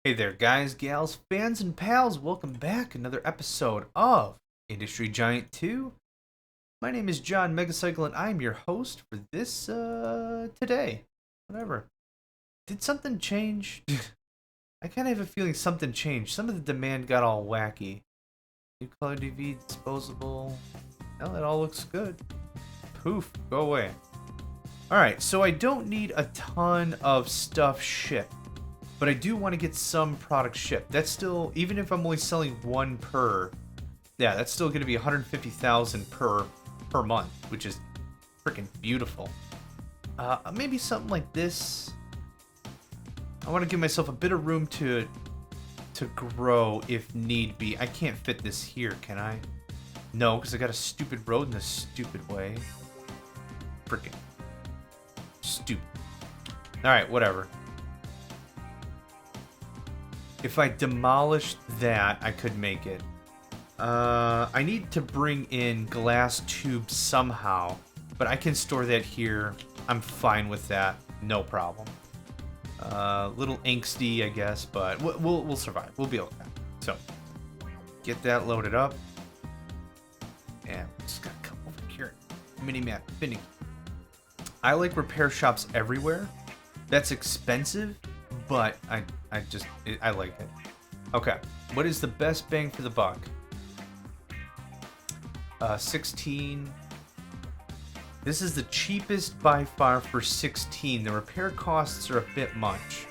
Hey there, guys, gals, fans, and pals. Welcome back. Another episode of Industry Giant 2. My name is John Megacycle, and I'm your host for this, today. Whatever. Did something change? I kind of have a feeling something changed. Some of the demand got all wacky. New color TV, disposable. Well, it all looks good. Poof, go away. Alright, so I don't need a ton of stuff shipped. But I do want to get some product shipped. That's still, even if I'm only selling one per, yeah, that's still going to be 150,000 per month, which is freaking beautiful. Maybe something like this. I want to give myself a bit of room to grow if need be. I can't fit this here, can I? No, because I got a stupid road in this stupid way. Freaking stupid. All right, whatever. If I demolished that, I could make it. I need to bring in glass tubes somehow, but I can store that here. I'm fine with that, no problem. Little angsty, I guess, but we'll survive. We'll be okay. So, get that loaded up, and just gotta come over here. Mini-map, finicky. I like repair shops everywhere. That's expensive, but I like it. Okay, what is the best bang for the buck? 16. This is the cheapest by far for 16. The repair costs are a bit much.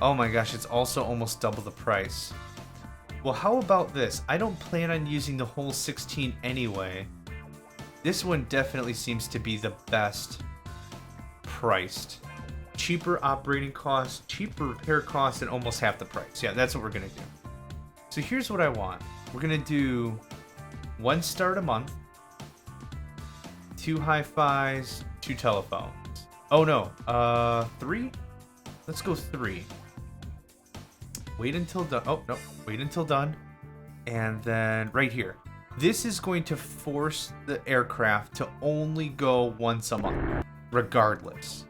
Oh my gosh, it's also almost double the price. Well, how about this? I don't plan on using the whole 16 anyway. This one definitely seems to be the best priced. Cheaper operating costs, cheaper repair costs, and almost half the price. Yeah, that's what we're gonna do. So here's what I want. We're gonna do 1 start a month, 2 hi-fis, 2 telephones. Oh no, 3? Let's go 3. Wait until done. Oh no, wait until done. And then right here. This is going to force the aircraft to only go once a month, regardless.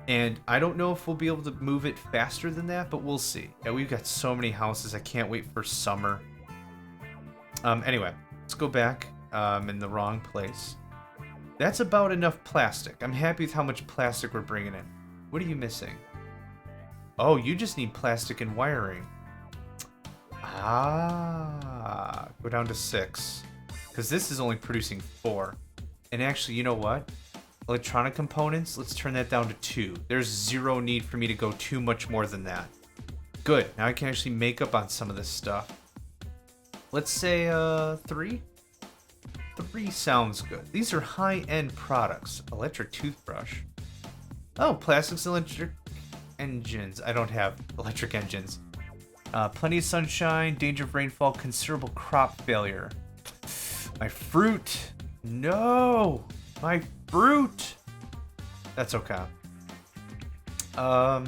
And I don't know if we'll be able to move it faster than that, but we'll see. Yeah, we've got so many houses. I can't wait for summer. Anyway, let's go back in the wrong place. That's about enough plastic. I'm happy with how much plastic we're bringing in. What are you missing? Oh, you just need plastic and wiring. Ah, go down to 6. Because this is only producing 4. And actually, you know what? Electronic components, let's turn that down to 2. There's zero need for me to go too much more than that. Good, now I can actually make up on some of this stuff. Let's say 3? 3 sounds good. These are high-end products. Electric toothbrush. Oh, plastics and electric engines. I don't have electric engines. Plenty of sunshine, danger of rainfall, considerable crop failure. My fruit. No! My fruit! That's okay. Oh,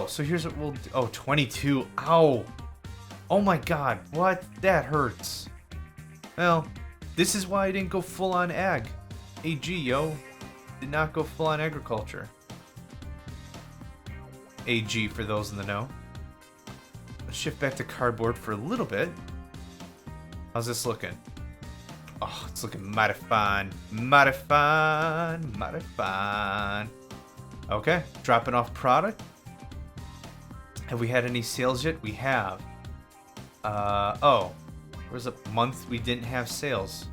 so here's what we'll do. Oh, 22. Ow! Oh my god, what? That hurts. Well, this is why I didn't go full on ag. AG, yo. Did not go full on agriculture. AG for those in the know. Let's shift back to cardboard for a little bit. How's this looking? Oh, it's looking mighty fine. Mighty fine. Mighty fine. Okay, dropping off product. Have we had any sales yet? We have. Oh. There was a month we didn't have sales.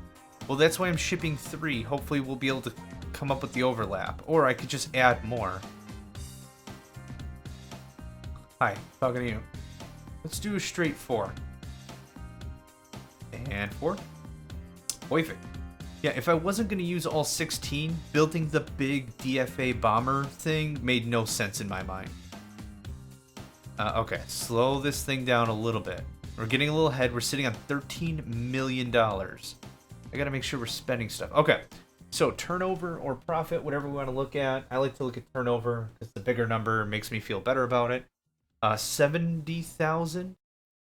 Well, that's why I'm shipping 3. Hopefully we'll be able to come up with the overlap. Or I could just add more. Hi, talking to you. Let's do a straight 4. And 4. Perfect. Yeah, if I wasn't going to use all 16, building the big DFA bomber thing made no sense in my mind. Okay, slow this thing down a little bit. We're getting a little ahead. We're sitting on $13 million. I got to make sure we're spending stuff. Okay, so turnover or profit, whatever we want to look at. I like to look at turnover because the bigger number makes me feel better about it. 70,000.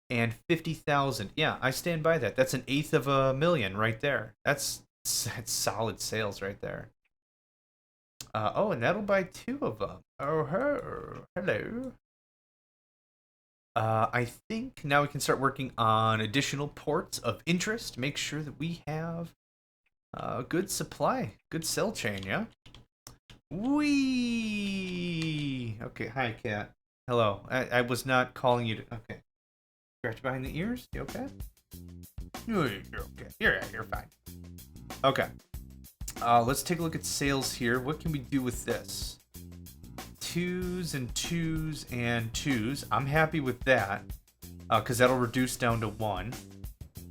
And 50,000. Yeah, I stand by that. That's 1/8 of a million right there. That's solid sales right there. Oh, and that'll buy two of them. Oh, hello. I think now we can start working on additional ports of interest. Make sure that we have a good supply, good sell chain, yeah? Wee. Okay, hi, cat. Hello. I was not calling you to. Okay. Scratch behind the ears? You okay? You're okay. You're fine. Okay. Let's take a look at sales here. What can we do with this? Twos and twos and twos. I'm happy with that because that'll reduce down to one.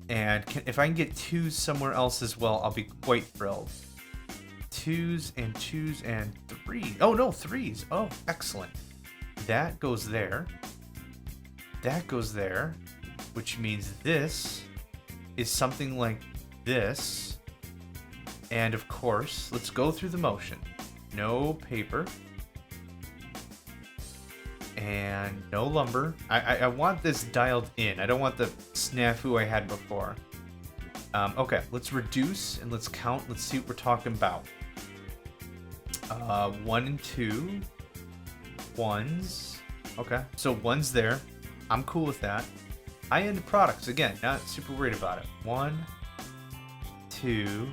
And if I can get twos somewhere else as well, I'll be quite thrilled. Twos and twos and three. Oh, no, threes. Oh, excellent. That goes there. That goes there, which means this is something like this. And of course, let's go through the motion. No paper. And no lumber. I want this dialed in. I don't want the snafu I had before. Okay, let's reduce and let's count. Let's see what we're talking about. 1 and 2. Ones. Okay, so one's there. I'm cool with that. High-end products, again, not super worried about it. 1, 2,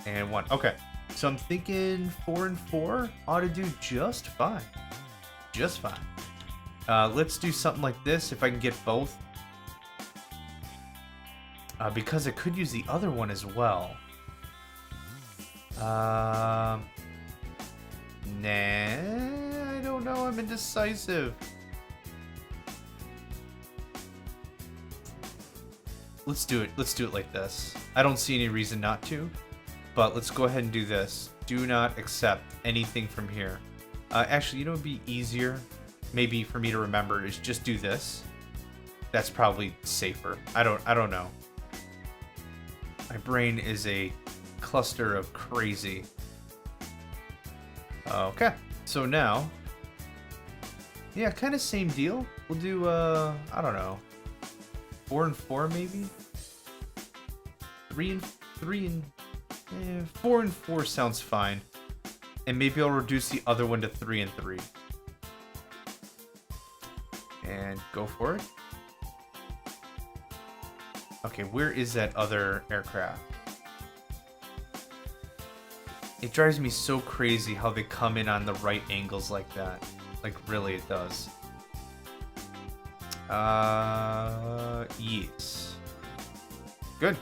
and 1. Okay, so I'm thinking 4 and 4 ought to do just fine. Just fine. Let's do something like this if I can get both. Because I could use the other one as well. Nah, I don't know. I'm indecisive. Let's do it. Let's do it like this. I don't see any reason not to, but let's go ahead and do this. Do not accept anything from here. Actually, you know what would be easier, maybe for me to remember, is just do this. That's probably safer. I don't know. My brain is a cluster of crazy. Okay, so now, yeah, kind of same deal. We'll do, I don't know, 4 and 4 maybe? 3 and 3 and 4 and 4 sounds fine. And maybe I'll reduce the other one to 3 and 3. And go for it. Okay, where is that other aircraft? It drives me so crazy how they come in on the right angles like that. Like, really, it does. Yes. Good.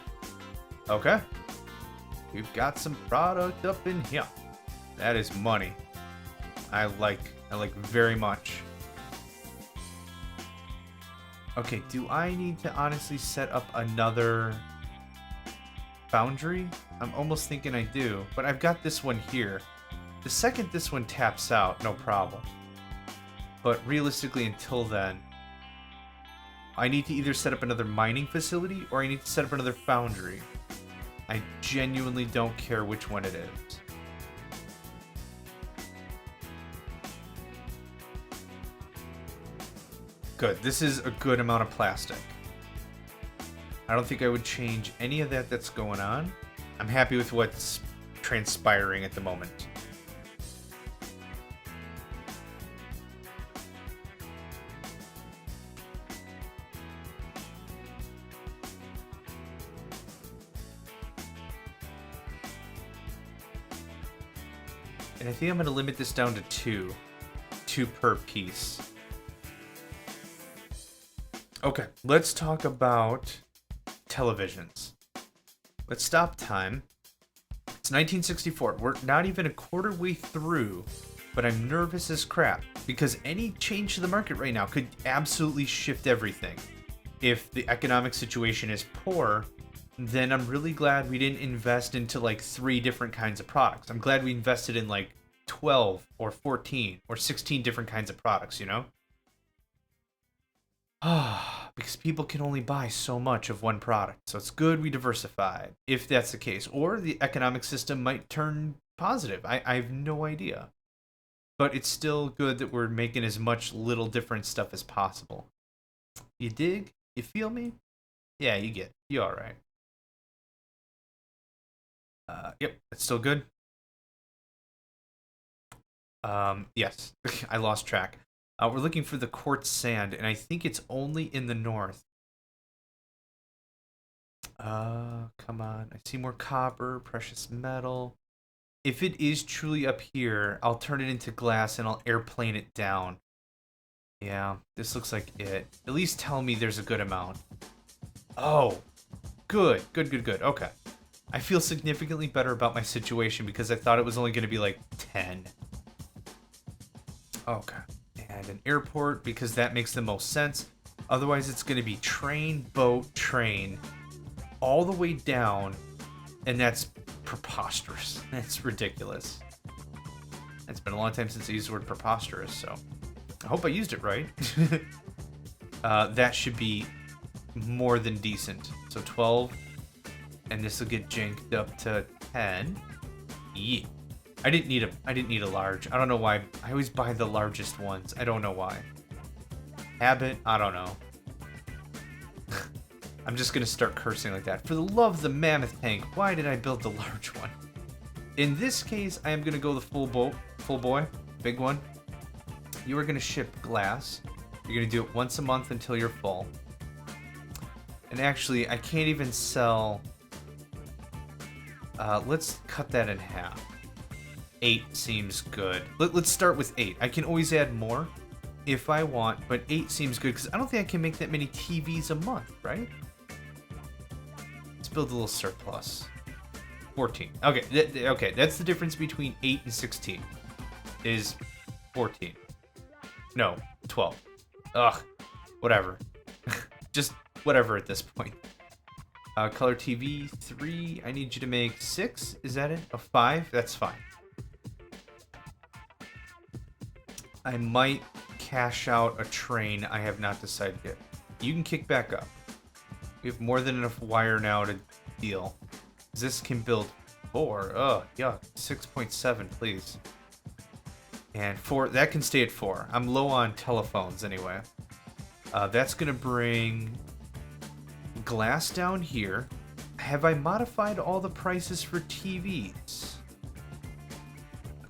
Okay. We've got some product up in here. That is money. I like very much. Okay, do I need to honestly set up another foundry? I'm almost thinking I do, but I've got this one here. The second this one taps out, no problem. But realistically, until then, I need to either set up another mining facility or I need to set up another foundry. I genuinely don't care which one it is. Good. This is a good amount of plastic. I don't think I would change any of that that's going on. I'm happy with what's transpiring at the moment. And I think I'm going to limit this down to 2. 2 per piece. Okay, let's talk about televisions. Let's stop time. It's 1964. We're not even a quarter way through, but I'm nervous as crap because any change to the market right now could absolutely shift everything. If the economic situation is poor, then I'm really glad we didn't invest into like 3 different kinds of products. I'm glad we invested in like 12 or 14 or 16 different kinds of products, you know? Because people can only buy so much of one product. So it's good we diversified, if that's the case. Or the economic system might turn positive. I have no idea. But it's still good that we're making as much little different stuff as possible. You dig? You feel me? Yeah, you get it. You alright. Yep, that's still good. Yes, I lost track. We're looking for the quartz sand, and I think it's only in the north. Come on. I see more copper, precious metal. If it is truly up here, I'll turn it into glass and I'll airplane it down. Yeah, this looks like it. At least tell me there's a good amount. Oh, good, good, good, good. Okay. I feel significantly better about my situation because I thought it was only going to be like 10. Okay. And an airport because that makes the most sense. Otherwise, it's going to be train, boat, train, all the way down, and that's preposterous. That's ridiculous. It's been a long time since I used the word preposterous, so I hope I used it right. That should be more than decent. So 12, and this will get janked up to 10. Yeah. I didn't need a large. I don't know why. I always buy the largest ones. I don't know why. Habit, I don't know. I'm just gonna start cursing like that. For the love of the mammoth tank, why did I build the large one? In this case, I am gonna go the full boy, big one. You are gonna ship glass. You're gonna do it once a month until you're full. And actually, I can't even sell. Let's cut that in half. 8 seems good. Let's start with 8. I can always add more if I want, but 8 seems good because I don't think I can make that many TVs a month, right? Let's build a little surplus. 14. Okay, okay, that's the difference between 8 and 16. Is 14. No, 12. Ugh, whatever. Just whatever at this point. Color TV 3. I need you to make 6. Is that it? A 5? That's fine. I might cash out a train. I have not decided yet. You can kick back up. We have more than enough wire now to deal. This can build 4. Oh, yeah. 6.7, please. And 4. That can stay at 4. I'm low on telephones anyway. That's going to bring glass down here. Have I modified all the prices for TVs?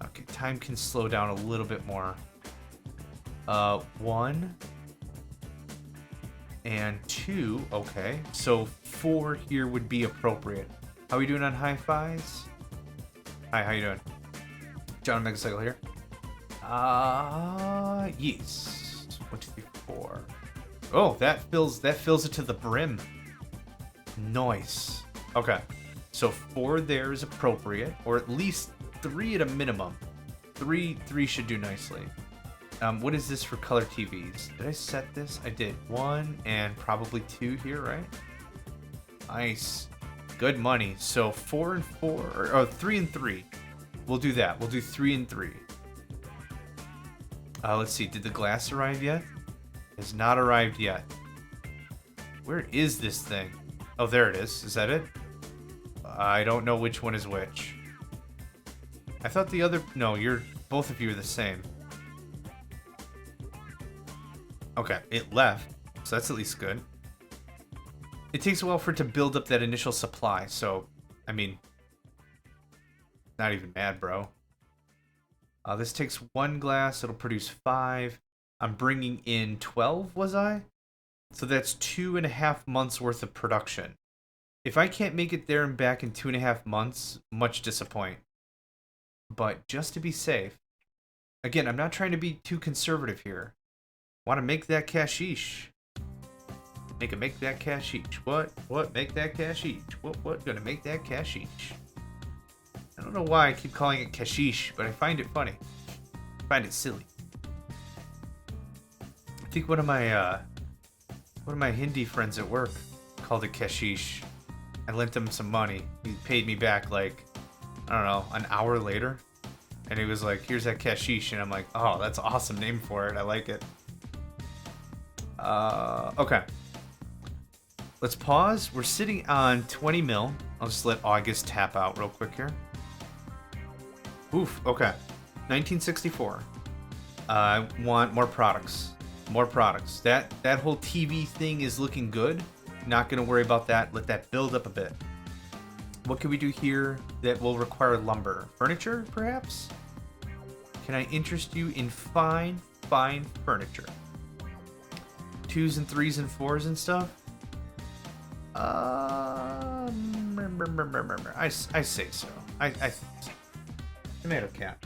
Okay, time can slow down a little bit more. 1 and 2. Okay, so 4 here would be appropriate. How are we doing on hi-fis? Hi, how you doing? John Megacycle here. Yes. 1, 2, 3, 4. Oh, that fills it to the brim. Nice. Okay, so 4 there is appropriate, or at least 3 at a minimum. 3 should do nicely. What is this for color TVs? Did I set this? I did. 1 and probably 2 here, right? Nice. Good money. So 4 and 4, or 3 and 3. We'll do that. We'll do 3 and 3. Let's see. Did the glass arrive yet? It has not arrived yet. Where is this thing? Oh, there it is. Is that it? I don't know which one is which. I thought the other... No, both of you are the same. Okay, it left, so that's at least good. It takes a while for it to build up that initial supply, so, I mean, not even mad, bro. This takes 1 glass, it'll produce 5. I'm bringing in 12, was I? So that's 2.5 months worth of production. If I can't make it there and back in 2.5 months, much disappoint. But just to be safe, again, I'm not trying to be too conservative here. Want to make that cashish. Make that cashish. What? Make that cashish. What? Gonna make that cashish. I don't know why I keep calling it cashish, but I find it funny. I find it silly. I think one of my Hindi friends at work called it cashish. I lent him some money. He paid me back like, I don't know, an hour later. And he was like, here's that cashish. And I'm like, oh, that's an awesome name for it. I like it. Okay. Let's pause. We're sitting on 20 mil. I'll just let August tap out real quick here. Oof, okay. 1964. I want more products. More products. That whole TV thing is looking good. Not going to worry about that. Let that build up a bit. What can we do here that will require lumber? Furniture, perhaps? Can I interest you in fine, fine furniture? 2s and 3s and 4s and stuff? I say so. I think so. Tomato cat.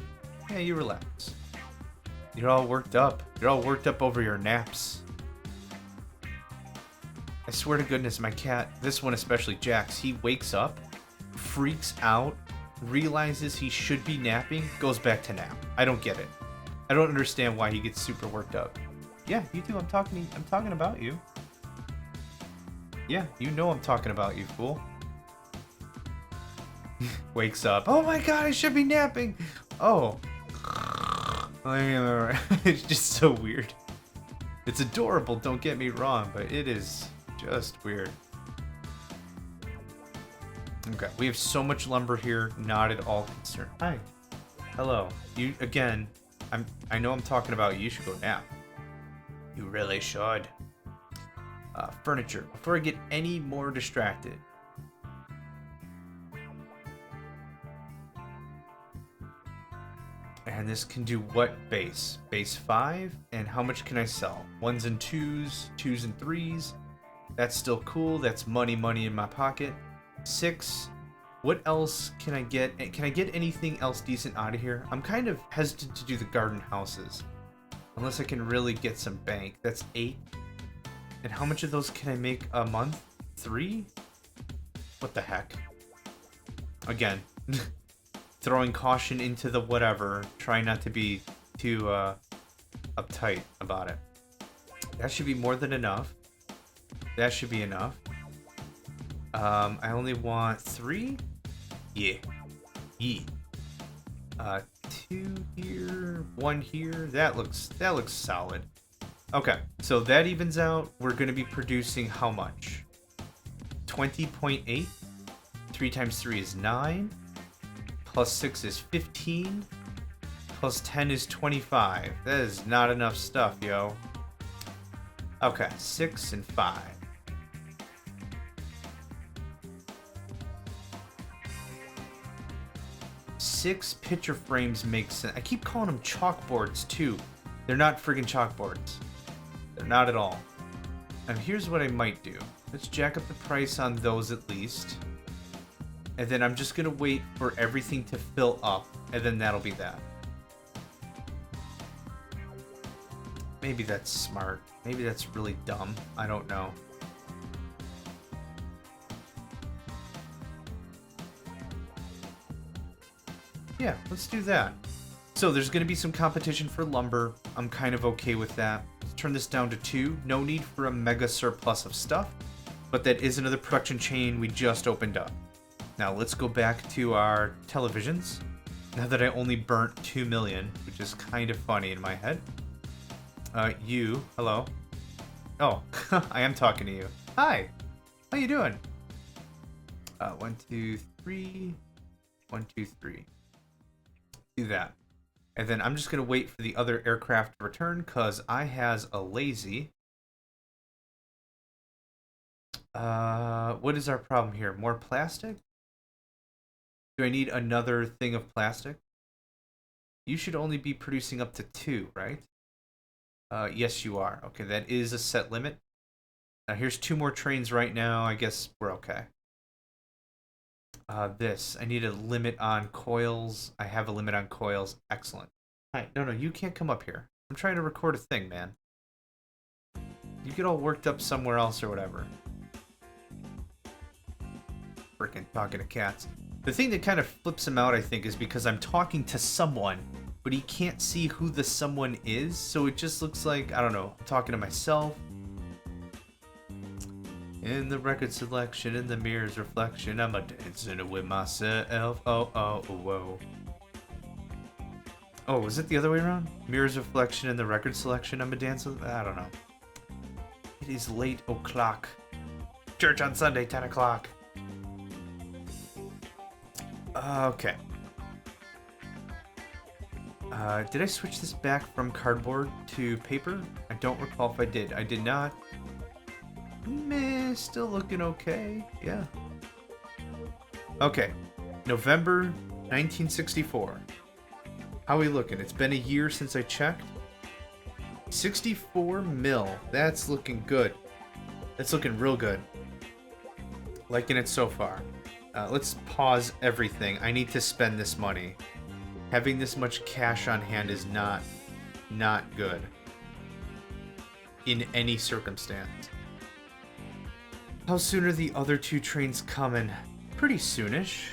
Yeah, you relax. You're all worked up. You're all worked up over your naps. I swear to goodness, my cat, this one especially, Jax, he wakes up, freaks out, realizes he should be napping, goes back to nap. I don't get it. I don't understand why he gets super worked up. Yeah, you do. I'm talking about you. Yeah, you know I'm talking about you, fool. Wakes up. Oh my god, I should be napping. Oh. It's just so weird. It's adorable, don't get me wrong, but it is just weird. Okay, we have so much lumber here, not at all concerned. Hi. Hello. You, again, I know I'm talking about you. You should go nap. You really should. Furniture. Before I get any more distracted. And this can do what base? Base 5? And how much can I sell? 1s and 2s, 2s and 3s. That's still cool. That's money in my pocket. 6. What else can I get? Can I get anything else decent out of here? I'm kind of hesitant to do the garden houses. Unless I can really get some bank. That's 8. And how much of those can I make a month? 3? What the heck? Again. Throwing caution into the whatever. Trying not to be too uptight about it. That should be more than enough. That should be enough. I only want 3? Yeah. 2 here, 1 here. That looks solid. Okay, so that evens out. We're going to be producing how much? 20.8. 3 times 3 is 9. Plus 6 is 15. Plus 10 is 25. That is not enough stuff, yo. Okay, 6 and 5. 6 picture frames make sense. I keep calling them chalkboards too. They're not friggin' chalkboards. They're not at all. And here's what I might do. Let's jack up the price on those at least. And then I'm just gonna wait for everything to fill up, and then that'll be that. Maybe that's smart. Maybe that's really dumb. I don't know. Yeah, let's do that. So there's going to be some competition for lumber. I'm kind of okay with that. Let's turn this down to 2. No need for a mega surplus of stuff, but that is another production chain we just opened up. Now let's go back to our televisions. Now that I only burnt 2 million, which is kind of funny in my head. You, hello. Oh, I am talking to you. Hi, how you doing? 1, 2, 3. 1, 2, 3. Do that. And then I'm just going to wait for the other aircraft to return because I has a lazy. What is our problem here? More plastic? Do I need another thing of plastic? You should only be producing up to 2, right? Yes, you are. Okay, that is a set limit. Now here's 2 more trains right now. I guess we're okay. This. I need a limit on coils. I have a limit on coils. Excellent. Alright, no, you can't come up here. I'm trying to record a thing, man. You get all worked up somewhere else or whatever. Freaking talking to cats. The thing that kind of flips him out, I think, is because I'm talking to someone, but he can't see who the someone is, so it just looks like, I don't know, I'm talking to myself. In the record selection, in the mirror's reflection, I'm a dancing with myself. Oh, whoa. Oh, was it the other way around? Mirror's reflection in the record selection, I'm a dancing. I don't know. It is late o'clock. Church on Sunday, 10 o'clock. Okay. Did I switch this back from cardboard to paper? I don't recall if I did. I did not. Meh, still looking okay. Yeah. Okay. November 1964. How are we looking? It's been a year since I checked. 64 mil. That's looking good. That's looking real good. Liking it so far. Let's pause everything. I need to spend this money. Having this much cash on hand is not good. In any circumstance. How soon are the other 2 trains coming? Pretty soonish.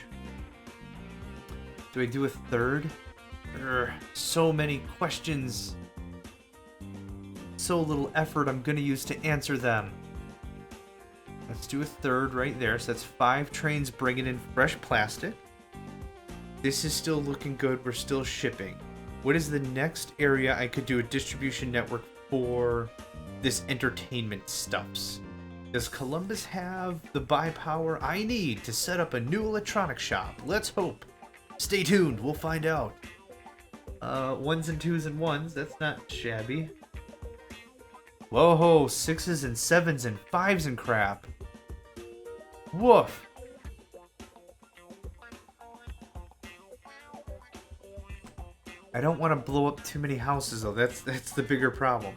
Do I do a third? So many questions. So little effort I'm gonna use to answer them. Let's do a third right there. So that's 5 trains bringing in fresh plastic. This is still looking good. We're still shipping. What is the next area I could do a distribution network for this entertainment stuffs? Does Columbus have the buy power I need to set up a new electronics shop? Let's hope. Stay tuned. We'll find out. 1s and 2s and 1s. That's not shabby. Whoa, 6s and 7s and 5s and crap. Woof. I don't want to blow up too many houses though. That's the bigger problem.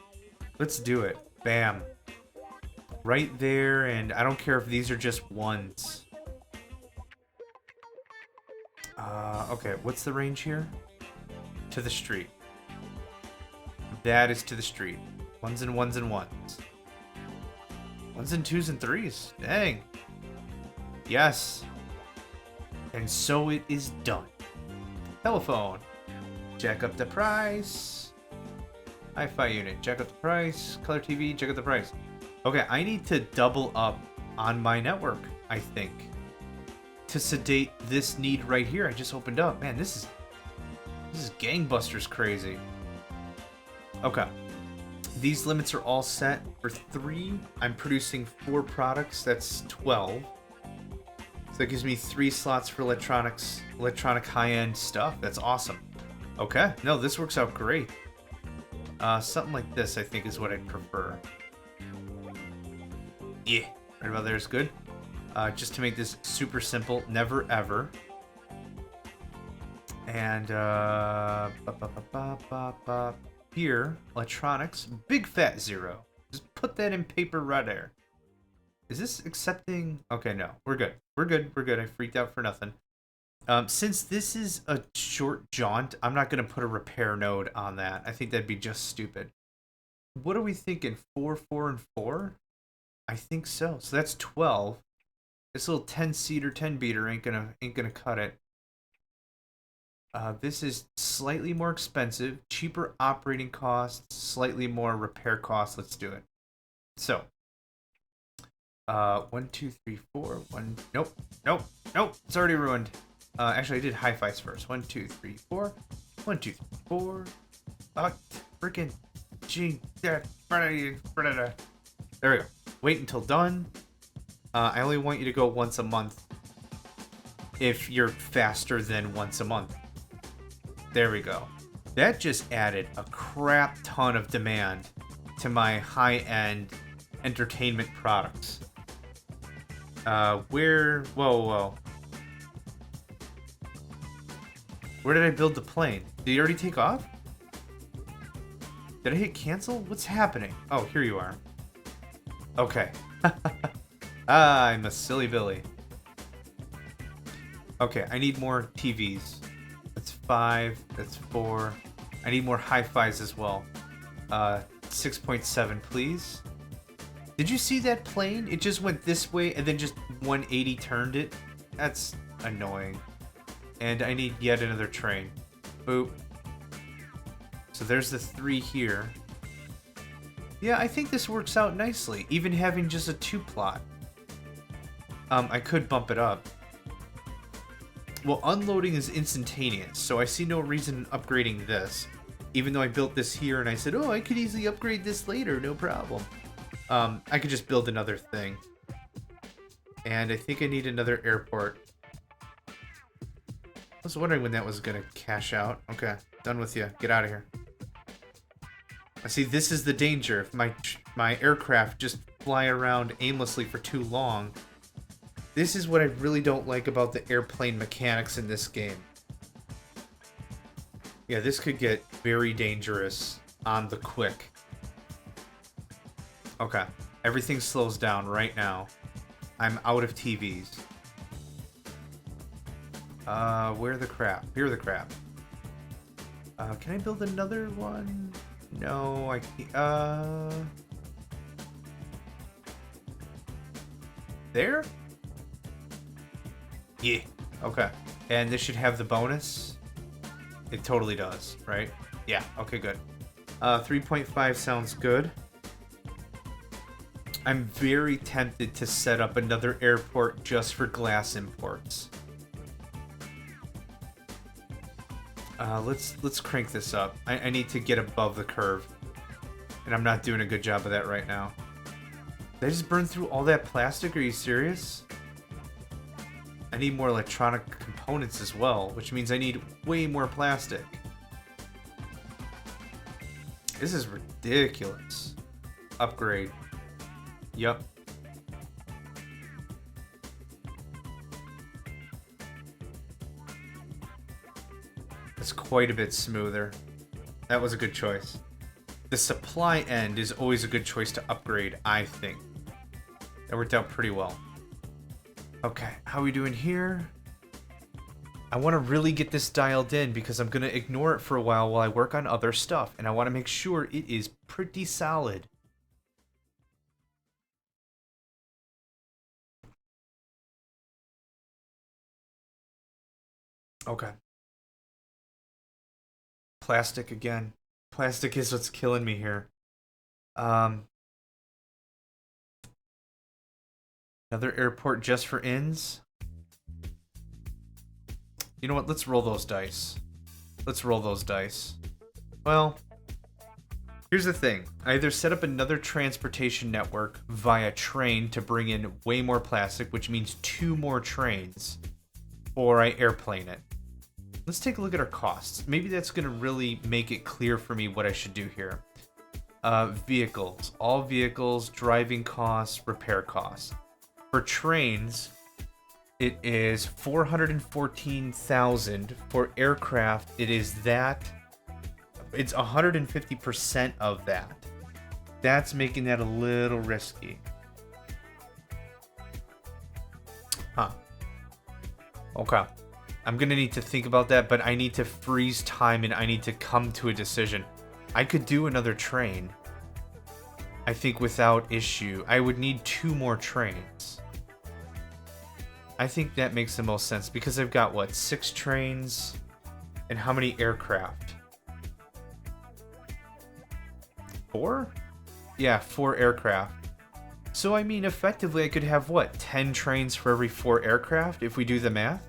Let's do it. Bam. Right there, and I don't care if these are just 1s. Okay, what's the range here? To the street. That is to the street. 1s and 1s and 1s. 1s and 2s and 3s. Dang. Yes. And so it is done. Telephone. Jack up the price. Hi-Fi unit. Jack up the price. Color TV. Jack up the price. Okay, I need to double up on my network, I think. To sedate this need right here I just opened up. Man, this is gangbusters crazy. Okay. These limits are all set. For 3, I'm producing 4 products. That's 12. So that gives me 3 slots for electronic high-end stuff. That's awesome. Okay. No, this works out great. Something like this, I think, is what I'd prefer. Yeah. Right about there is good. Just to make this super simple. Never, ever. And, here, electronics, big fat 0. Just put that in paper right there. Is this accepting? Okay, no. We're good. We're good. We're good. I freaked out for nothing. Since this is a short jaunt, I'm not going to put a repair node on that. I think that'd be just stupid. What are we thinking? 4, 4, and 4? I think so. So that's 12. This little 10-seater, 10-beater ain't gonna cut it. This is slightly more expensive, cheaper operating costs, slightly more repair costs. Let's do it. So, 1, 2, 3, 4. 1. Nope. It's already ruined. Actually, I did hi-fis first. 1, 2, 3, 4. 1, 2, 3, 4. Freaking gee. There we go. Wait until done. I only want you to go once a month if you're faster than once a month. There we go. That just added a crap ton of demand to my high-end entertainment products. Whoa. Where did I build the plane? Did he already take off? Did I hit cancel? What's happening? Oh, here you are. Okay. I'm a silly Billy. Okay, I need more TVs. That's 5. That's 4. I need more hi-fis as well. 6.7, please. Did you see that plane? It just went this way and then just 180 turned it. That's annoying. And I need yet another train. Boop. So there's the 3 here. Yeah, I think this works out nicely, even having just a 2 plot. I could bump it up. Well, unloading is instantaneous, so I see no reason in upgrading this. Even though I built this here and I said, oh, I could easily upgrade this later, no problem. I could just build another thing. And I think I need another airport. I was wondering when that was going to cash out. Okay, done with you. Get out of here. I see, this is the danger. If my aircraft just fly around aimlessly for too long. This is what I really don't like about the airplane mechanics in this game. Yeah, this could get very dangerous on the quick. Okay. Everything slows down right now. I'm out of TVs. Where the crap? Here the crap. Can I build another one? No, I can't. There? Yeah. Okay. And this should have the bonus? It totally does, right? Yeah, okay, good. 3.5 sounds good. I'm very tempted to set up another airport just for glass imports. Let's crank this up. I need to get above the curve. And I'm not doing a good job of that right now. Did I just burn through all that plastic? Are you serious? I need more electronic components as well, which means I need way more plastic. This is ridiculous. Upgrade. Yup. It's quite a bit smoother. That was a good choice. The supply end is always a good choice to upgrade, I think. That worked out pretty well. Okay, how are we doing here? I want to really get this dialed in because I'm going to ignore it for a while I work on other stuff. And I want to make sure it is pretty solid. Okay. Plastic again. Plastic is what's killing me here. Another airport just for inns. You know what? Let's roll those dice. Let's roll those dice. Well, here's the thing. I either set up another transportation network via train to bring in way more plastic, which means 2 more trains, or I airplane it. Let's take a look at our costs. Maybe that's going to really make it clear for me what I should do here. Vehicles. All vehicles, driving costs, repair costs. For trains, it is 414,000. For aircraft, it is that. It's 150% of that. That's making that a little risky. Huh. Okay. I'm going to need to think about that, but I need to freeze time and I need to come to a decision. I could do another train. I think without issue. I would need 2 more trains. I think that makes the most sense because I've got, what, 6 trains? And how many aircraft? 4? Yeah, 4 aircraft. So, I mean, effectively, I could have, what, 10 trains for every 4 aircraft if we do the math?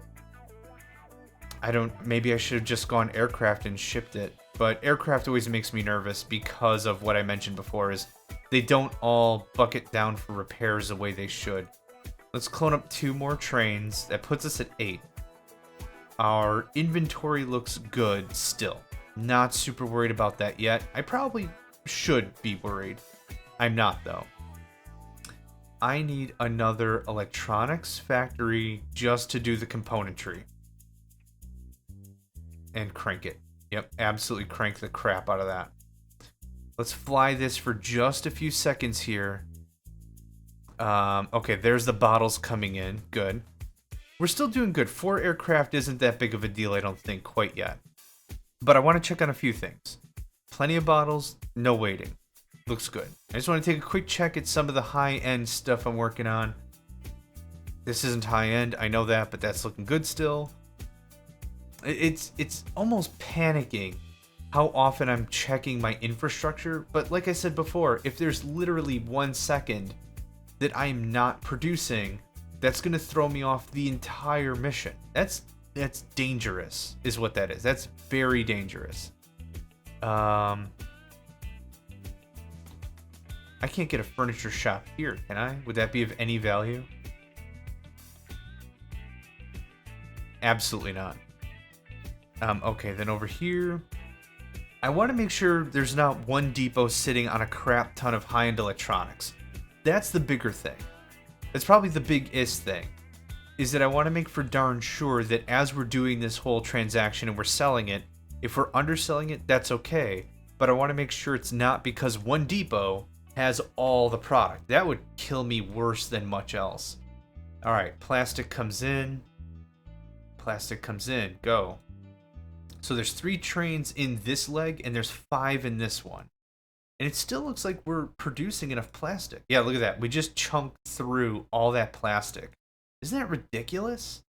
Maybe I should have just gone aircraft and shipped it. But aircraft always makes me nervous because of what I mentioned before is they don't all bucket down for repairs the way they should. Let's clone up 2 more trains. That puts us at 8. Our inventory looks good still. Not super worried about that yet. I probably should be worried. I'm not, though. I need another electronics factory just to do the componentry. And crank it. Yep, absolutely crank the crap out of that. Let's fly this for just a few seconds here. Okay, there's the bottles coming in. Good. We're still doing good. 4 aircraft isn't that big of a deal, I don't think, quite yet. But I want to check on a few things. Plenty of bottles, no waiting. Looks good. I just want to take a quick check at some of the high-end stuff I'm working on. This isn't high-end, I know that, but that's looking good still. It's almost panicking how often I'm checking my infrastructure, but like I said before, if there's literally 1 second that I'm not producing, that's going to throw me off the entire mission. That's dangerous, is what that is. That's very dangerous. I can't get a furniture shop here, can I? Would that be of any value? Absolutely not. Okay, then over here, I want to make sure there's not one depot sitting on a crap ton of high-end electronics. That's the bigger thing. That's probably the biggest thing, is that I want to make for darn sure that as we're doing this whole transaction and we're selling it, If we're underselling it, that's okay. But I want to make sure it's not because one depot has all the product. That would kill me worse than much else. All right, plastic comes in. Plastic comes in. Go. So there's 3 trains in this leg, and there's 5 in this one. And it still looks like we're producing enough plastic. Yeah, look at that. We just chunked through all that plastic. Isn't that ridiculous?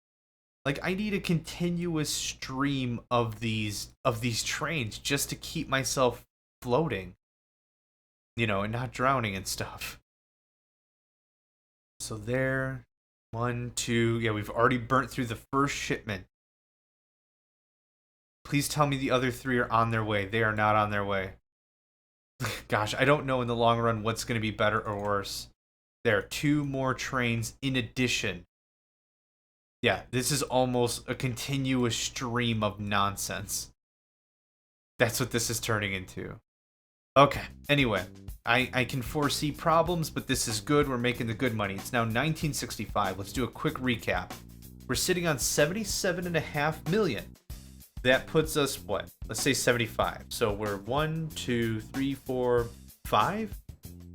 Like, I need a continuous stream of these trains just to keep myself floating. You know, and not drowning and stuff. So there, 1, 2, yeah, we've already burnt through the first shipment. Please tell me the other 3 are on their way. They are not on their way. Gosh, I don't know in the long run what's going to be better or worse. There are 2 more trains in addition. Yeah, this is almost a continuous stream of nonsense. That's what this is turning into. Okay, anyway, I can foresee problems, but this is good. We're making the good money. It's now 1965. Let's do a quick recap. We're sitting on 77.5 million. That puts us, what? Let's say 75. So we're 1, 2, 3, 4, 5,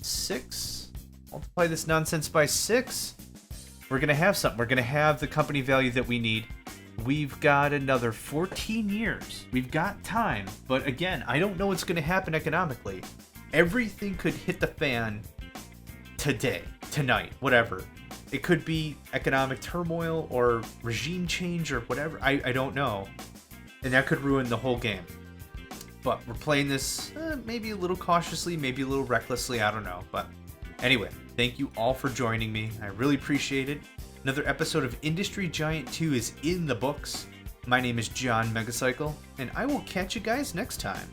6. Multiply this nonsense by 6. We're going to have something. We're going to have the company value that we need. We've got another 14 years. We've got time. But again, I don't know what's going to happen economically. Everything could hit the fan today, tonight, whatever. It could be economic turmoil or regime change or whatever. I don't know. And that could ruin the whole game. But we're playing this maybe a little cautiously, maybe a little recklessly, I don't know. But anyway, thank you all for joining me. I really appreciate it. Another episode of Industry Giant 2 is in the books. My name is John Megacycle, and I will catch you guys next time.